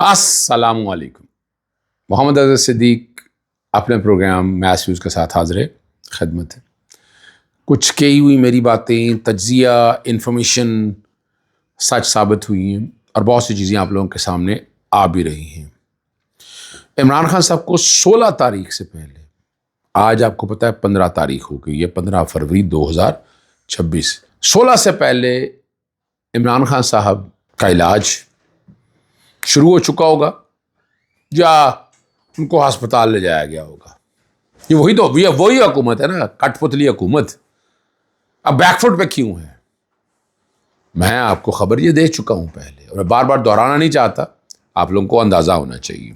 السلام علیکم. محمد اظہر صدیق اپنے پروگرام میس ویوز کے ساتھ حاضر خدمت ہے. کچھ کہی ہوئی میری باتیں تجزیہ انفارمیشن سچ ثابت ہوئی ہیں اور بہت سی چیزیں آپ لوگوں کے سامنے آ بھی رہی ہیں. عمران خان صاحب کو 16 تاریخ سے پہلے، آج آپ کو پتہ ہے 15 تاریخ ہو گئی ہے، 15 فروری 2026، 16 سے پہلے عمران خان صاحب کا علاج شروع ہو چکا ہوگا یا ان کو ہسپتال لے جایا گیا ہوگا. یہ وہی حکومت ہے نا، کٹ پتلی حکومت. اب بیک فٹ پہ کیوں ہے؟ میں آپ کو خبر یہ دے چکا ہوں پہلے اور میں بار بار دہرانا نہیں چاہتا، آپ لوگوں کو اندازہ ہونا چاہیے.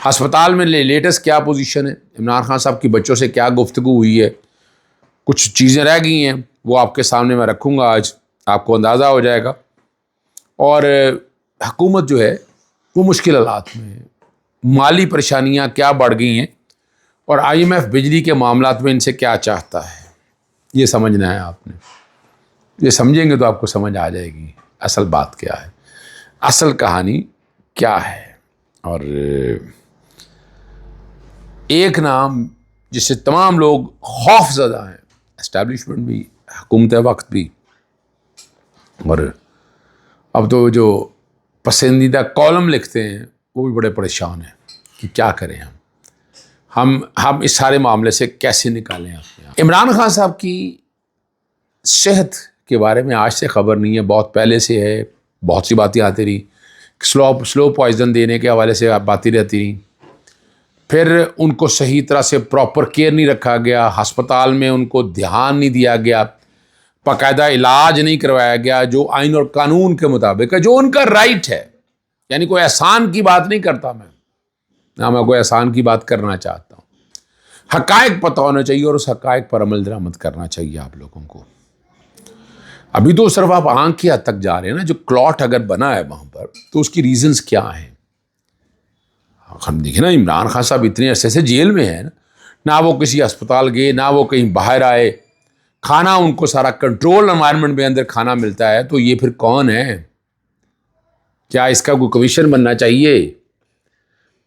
ہسپتال میں لیٹسٹ کیا پوزیشن ہے، عمران خان صاحب کی بچوں سے کیا گفتگو ہوئی ہے، کچھ چیزیں رہ گئی ہیں وہ آپ کے سامنے میں رکھوں گا. آج آپ کو اندازہ ہو جائے گا. اور حکومت جو ہے وہ مشکل حالات میں ہے، مالی پریشانیاں کیا بڑھ گئی ہیں، اور IMF بجلی کے معاملات میں ان سے کیا چاہتا ہے، یہ سمجھنا ہے آپ نے. یہ سمجھیں گے تو آپ کو سمجھ آ جائے گی اصل بات کیا ہے، اصل کہانی کیا ہے. اور ایک نام جس سے تمام لوگ خوف زدہ ہیں، اسٹیبلشمنٹ بھی، حکومت وقت بھی، اور اب تو جو پسندیدہ کالم لکھتے ہیں وہ بھی بڑے پریشان ہیں کہ کیا کریں ہم اس سارے معاملے سے کیسے نکالیں. عمران خان صاحب کی صحت کے بارے میں آج سے خبر نہیں ہے، بہت پہلے سے ہے. بہت سی باتیں آتی رہی، سلو پوائزن دینے کے حوالے سے باتیں رہتی رہی. پھر ان کو صحیح طرح سے پراپر کیئر نہیں رکھا گیا، ہسپتال میں ان کو دھیان نہیں دیا گیا، باقاعدہ علاج نہیں کروایا گیا جو آئین اور قانون کے مطابق ہے، جو ان کا رائٹ ہے. یعنی کوئی احسان کی بات نہیں کرتا میں کوئی احسان کی بات کرنا چاہتا ہوں. حقائق پتہ ہونا چاہیے اور اس حقائق پر عمل درآمد کرنا چاہیے آپ لوگوں کو. ابھی تو صرف آپ آنکھ کی حد تک جا رہے ہیں نا، جو کلاٹ اگر بنا ہے وہاں پر تو اس کی ریزنز کیا ہیں. ہم دیکھیں نا، عمران خان صاحب اتنے عرصے سے جیل میں ہیں، نہ وہ کسی ہسپتال گئے، نہ وہ کہیں باہر آئے، کھانا ان کو سارا کنٹرول انوائرمنٹ میں اندر کھانا ملتا ہے. تو یہ پھر کون ہے؟ کیا اس کا کوئی کمیشن بننا چاہیے؟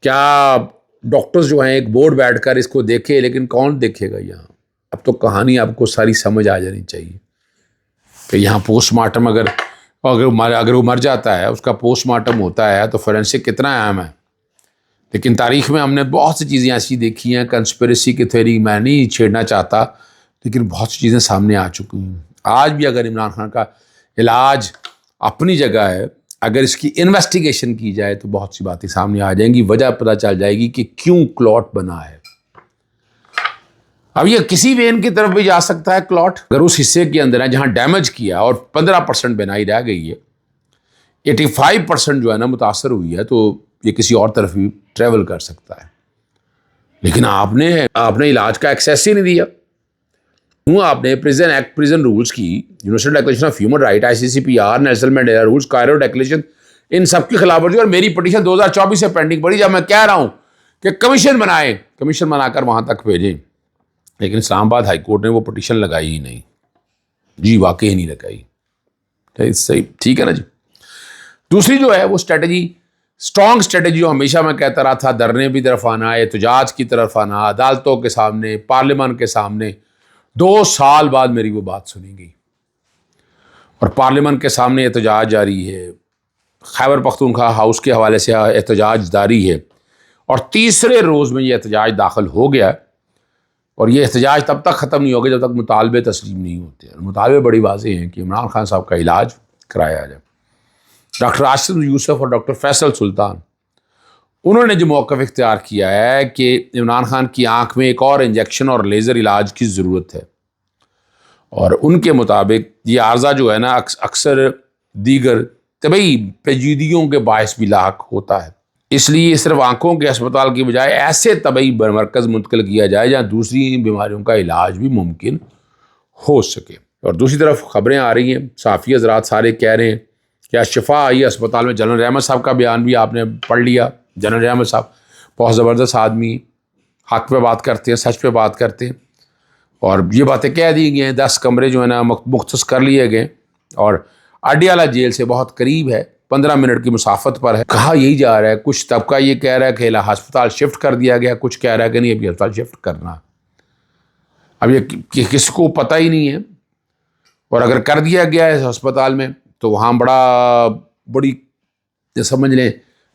کیا ڈاکٹرز جو ہیں ایک بورڈ بیٹھ کر اس کو دیکھے؟ لیکن کون دیکھے گا یہاں؟ اب تو کہانی آپ کو ساری سمجھ آ جانی چاہیے کہ یہاں پوسٹ مارٹم اگر وہ مر جاتا ہے، اس کا پوسٹ مارٹم ہوتا ہے تو فورینسک کتنا اہم ہے. لیکن تاریخ میں ہم نے بہت سی چیزیں ایسی دیکھی ہیں، کنسپریسی کی تھیوری میں نہیں چھیڑنا چاہتا، لیکن بہت سی چیزیں سامنے آ چکی ہیں. آج بھی اگر عمران خان کا علاج اپنی جگہ ہے، اگر اس کی انویسٹیگیشن کی جائے تو بہت سی باتیں سامنے آ جائیں گی، وجہ پتہ چل جائے گی کہ کیوں کلاٹ بنا ہے. اب یہ کسی وین کی طرف بھی جا سکتا ہے کلاٹ، اگر اس حصے کے اندر ہے جہاں ڈیمیج کیا اور 15% بینائی رہ گئی ہے، 85% جو ہے نا متاثر ہوئی ہے، تو یہ کسی اور طرف بھی ٹریول کر سکتا ہے. لیکن آپ نے علاج کا ایکسیس ہی نہیں دیا. آپ نے پریزن ایکٹ، پریزن رولز کی، universal declaration of human right, ICCPR، national Mandela rules, Cairo declaration, ان سب کی خلاف ورزی. اور میری پٹیشن 2024 سے پینڈنگ پڑی، جب میں کہہ رہا ہوں کہ کمیشن بنا کر وہاں تک بھیجیں، لیکن اسلام آباد ہائی کورٹ نے وہ پٹیشن لگائی ہی نہیں. جی واقعی نہیں لگائی. صحیح، ٹھیک ہے نا جی. دوسری جو ہے وہ اسٹریٹجی، اسٹرانگ اسٹریٹجی، جو ہمیشہ میں کہتا رہا تھا، دھرنے کی طرف آنا، احتجاج کی طرف آنا، عدالتوں کے سامنے، پارلیمان کے سامنے. 2 سال بعد میری وہ بات سنی گئی اور پارلیمان کے سامنے احتجاج جاری ہے. خیبر پختونخوا ہاؤس کے حوالے سے احتجاج جاری ہے، اور تیسرے روز میں یہ احتجاج داخل ہو گیا. اور یہ احتجاج تب تک ختم نہیں ہوگا جب تک مطالبے تسلیم نہیں ہوتے. اور مطالبے بڑی واضح ہیں کہ عمران خان صاحب کا علاج کرایا جائے. ڈاکٹر راشد یوسف اور ڈاکٹر فیصل سلطان، انہوں نے جو موقف اختیار کیا ہے کہ عمران خان کی آنکھ میں ایک اور انجیکشن اور لیزر علاج کی ضرورت ہے، اور ان کے مطابق یہ عارضہ جو ہے نا اکثر دیگر طبی پیچیدگیوں کے باعث بھی لاحق ہوتا ہے. اس لیے صرف آنکھوں کے اسپتال کی بجائے ایسے طبی مرکز منتقل کیا جائے جہاں دوسری بیماریوں کا علاج بھی ممکن ہو سکے. اور دوسری طرف خبریں آ رہی ہیں، صحافی حضرات سارے کہہ رہے ہیں کہ شفا آئی اسپتال میں. جنرل احمد صاحب کا بیان بھی آپ نے پڑھ لیا. جنرل احمد صاحب بہت زبردست آدمی، حق پہ بات کرتے ہیں، سچ پہ بات کرتے ہیں، اور یہ باتیں کہہ دی گئی ہیں. 10 کمرے جو ہے نا مختص کر لیے گئے، اور اڈیالہ جیل سے بہت قریب ہے 15 منٹ کی مسافت پر ہے. کہا یہی جا رہا ہے. کچھ طبقہ یہ کہہ رہا ہے کہ ہسپتال شفٹ کر دیا گیا, کچھ کہہ رہا ہے کہ نہیں ابھی ہسپتال شفٹ کرنا. اب یہ کس کو پتہ ہی نہیں ہے. اور اگر کر دیا گیا ہے ہسپتال میں تو وہاں بڑی سمجھ لیں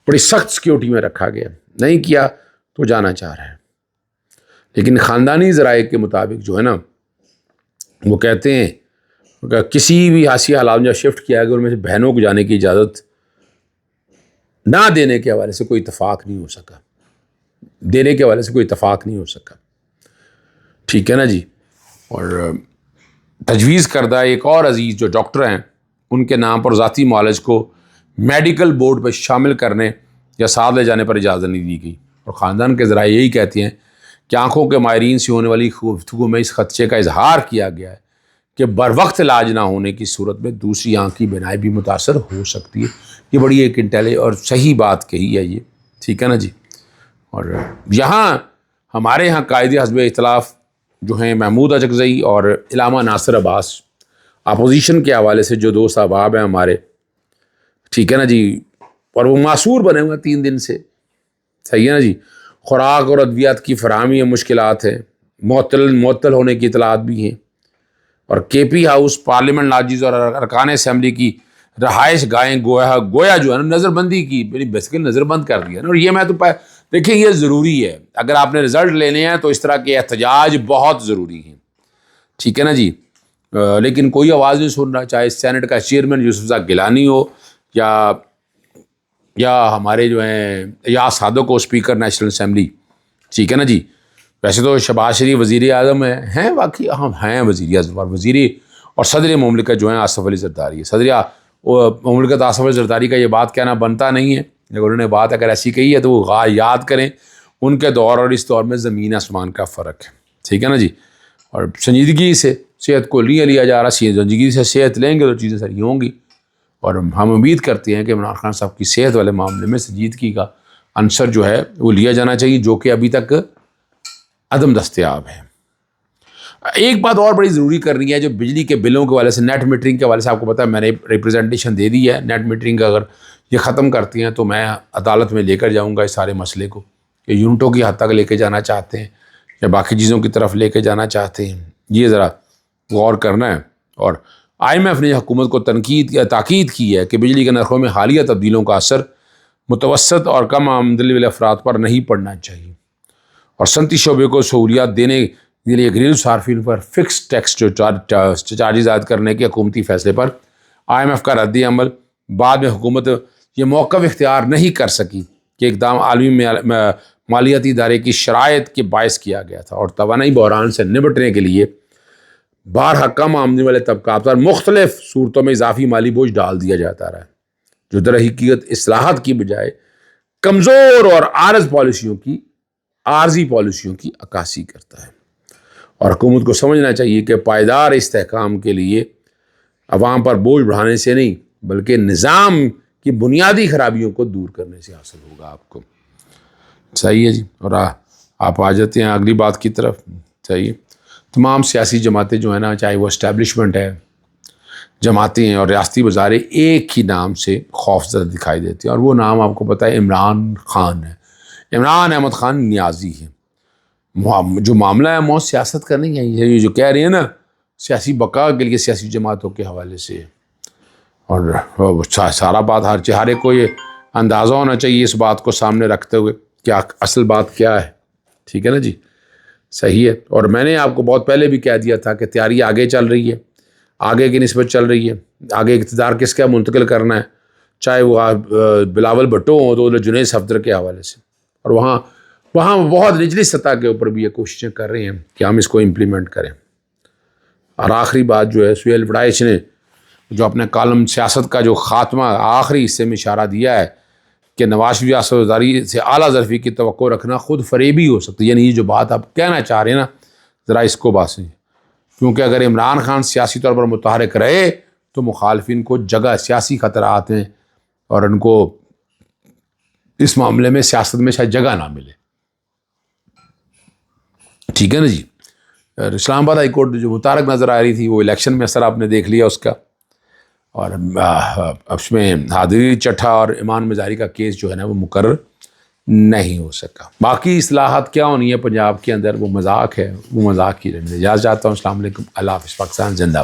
بڑی سخت سیکیورٹی میں رکھا گیا. نہیں کیا تو جانا چاہ رہا ہے. لیکن خاندانی ذرائع کے مطابق جو ہے نا وہ کہتے ہیں کہ کسی بھی حاسی حالات میں شفٹ کیا گیا ان میں سے بہنوں کو جانے کی اجازت نہ دینے کے حوالے سے کوئی اتفاق نہیں ہو سکا. دینے کے حوالے سے کوئی اتفاق نہیں ہو سکا. ٹھیک ہے نا جی. اور تجویز کردہ ایک اور عزیز جو ڈاکٹر ہیں ان کے نام پر ذاتی معالج کو میڈیکل بورڈ پہ شامل کرنے یا ساتھ لے جانے پر اجازت نہیں دی گئی. اور خاندان کے ذرائع یہی کہتے ہیں کہ آنکھوں کے ماہرین سے ہونے والی گفتگو میں اس خدشے کا اظہار کیا گیا ہے کہ بروقت علاج نہ ہونے کی صورت میں دوسری آنکھ کی بینائی بھی متاثر ہو سکتی ہے. یہ بڑی ایک انٹیلی اور صحیح بات کہی ہے یہ. ٹھیک ہے نا جی. اور یہاں ہمارے یہاں قائد حزب اختلاف جو ہیں محمود اچکزئی اور علامہ ناصر عباس اپوزیشن کے حوالے سے جو دوست احباب ہیں ہمارے, ٹھیک ہے نا جی, اور وہ معصور بنے ہوئے 3 دن سے. صحیح ہے نا جی. خوراک اور ادویات کی فراہمی میں مشکلات ہیں, معطل ہونے کی اطلاعات بھی ہیں. اور کے پی ہاؤس پارلیمنٹ لاجز اور ارکان اسمبلی کی رہائش گاہیں گویا جو ہے نا نظر بندی کی بیسیکلی نظر بند کر دیا. اور یہ میں تو دیکھیں یہ ضروری ہے. اگر آپ نے رزلٹ لینے ہیں تو اس طرح کے احتجاج بہت ضروری ہیں. ٹھیک ہے نا جی. لیکن کوئی آواز نہیں سن رہا, چاہے سینٹ کا چیئرمین یوسف زاک گیلانی ہو یا ہمارے جو ہیں یا صادق کو اسپیکر نیشنل اسمبلی. ٹھیک ہے نا جی. ویسے تو شہباز شریف وزیر اعظم ہیں واقعی ہم ہیں وزیر اعظم اور صدر مملکت جو ہیں آصف علی زرداری. صدر مملکت آصف علی زرداری کا یہ بات کہنا بنتا نہیں ہے, لیکن انہوں نے بات اگر ایسی کہی ہے تو وہ یاد کریں ان کے دور اور اس دور میں زمین آسمان کا فرق ہے. ٹھیک ہے نا جی. اور سنجیدگی سے صحت کو لیا جا رہا, سنجیدگی سے صحت لیں گے تو چیزیں صحیح ہوں گی. اور ہم امید کرتے ہیں کہ عمران خان صاحب کی صحت والے معاملے میں سنجیدگی کا عنصر جو ہے وہ لیا جانا چاہیے, جو کہ ابھی تک عدم دستیاب ہے. ایک بات اور بڑی ضروری کرنی ہے جو بجلی کے بلوں کے حوالے سے, نیٹ میٹرنگ کے حوالے سے آپ کو پتہ ہے میں نے ریپریزنٹیشن دے دی ہے. نیٹ میٹرنگ کا اگر یہ ختم کرتی ہیں تو میں عدالت میں لے کر جاؤں گا اس سارے مسئلے کو, کہ یونٹوں کی حد تک لے کے جانا چاہتے ہیں یا باقی چیزوں کی طرف لے کے جانا چاہتے ہیں. یہ ذرا غور کرنا ہے. اور IMF نے حکومت کو تاکید کی ہے کہ بجلی کے نرخوں میں حالیہ تبدیلیوں کا اثر متوسط اور کم آمدنی والے افراد پر نہیں پڑنا چاہیے, اور صنعتی شعبے کو سہولیات دینے کے لیے گھریلو صارفین پر فکس ٹیکس چارجز عائد کرنے کے حکومتی فیصلے پر IMF کا رد عمل. بعد میں حکومت یہ موقف اختیار نہیں کر سکی کہ اقدام عالمی مالیاتی ادارے کی شرائط کے باعث کیا گیا تھا, اور توانائی بحران سے نمٹنے کے لیے بارہا کم آمدنی والے طبقات پر مختلف صورتوں میں اضافی مالی بوجھ ڈال دیا جاتا رہا ہے, جو در حقیقت اصلاحات کی بجائے کمزور اور عارضی پالیسیوں کی عکاسی کرتا ہے. اور حکومت کو سمجھنا چاہیے کہ پائیدار استحکام کے لیے عوام پر بوجھ بڑھانے سے نہیں بلکہ نظام کی بنیادی خرابیوں کو دور کرنے سے حاصل ہوگا آپ کو. صحیح ہے جی. اور آپ آ جاتے ہیں اگلی بات کی طرف. صحیح ہے. تمام سیاسی جماعتیں جو ہیں نا, چاہے وہ اسٹیبلشمنٹ ہے, جماعتیں ہیں اور ریاستی وزارے, ایک ہی نام سے خوف زدہ دکھائی دیتے ہیں, اور وہ نام آپ کو پتہ ہے عمران خان ہے. عمران احمد خان نیازی ہے. جو معاملہ ہے وہ سیاست کا نہیں ہے, یہ جو کہہ رہے ہیں نا سیاسی بقا کے لیے سیاسی جماعتوں کے حوالے سے, اور سارا بات ہر ایک کو یہ اندازہ ہونا چاہیے اس بات کو سامنے رکھتے ہوئے کیا اصل بات کیا ہے. ٹھیک ہے نا جی. صحیح ہے. اور میں نے آپ کو بہت پہلے بھی کہہ دیا تھا کہ تیاری آگے چل رہی ہے, آگے کی نسبت چل رہی ہے. آگے اقتدار کس کا منتقل کرنا ہے, چاہے وہ بلاول بھٹو ہوں تو جنید صفدر کے حوالے سے, اور وہاں بہت نچلی سطح کے اوپر بھی یہ کوششیں کر رہے ہیں کہ ہم اس کو امپلیمنٹ کریں. اور آخری بات جو ہے سہیل وڑائچ نے جو اپنے کالم سیاست کا جو خاتمہ آخری حصے میں اشارہ دیا ہے کہ نواز شریف ریاست وزاری سے اعلیٰ ظرفی کی توقع رکھنا خود فریبی ہو سکتی ہے. یعنی یہ جو بات آپ کہنا چاہ رہے ہیں نا ذرا اس کو باسیں, کیونکہ اگر عمران خان سیاسی طور پر متحرک رہے تو مخالفین کو جگہ سیاسی خطرات ہیں اور ان کو اس معاملے میں سیاست میں شاید جگہ نہ ملے. ٹھیک ہے نا جی. اسلام آباد ہائی کورٹ جو متحرک نظر آ رہی تھی وہ الیکشن میں اثر آپ نے دیکھ لیا اس کا, اور اس میں حادری چٹھا اور ایمان مزاری کا کیس جو ہے نا وہ مقرر نہیں ہو سکا۔ باقی اصلاحات کیا ہونی ہے پنجاب کے اندر وہ مذاق ہے، وہ مذاق کی رہنے۔ اجازت چاہتا ہوں، السلام علیکم، اللہ حافظ، پاکستان زندہ باد۔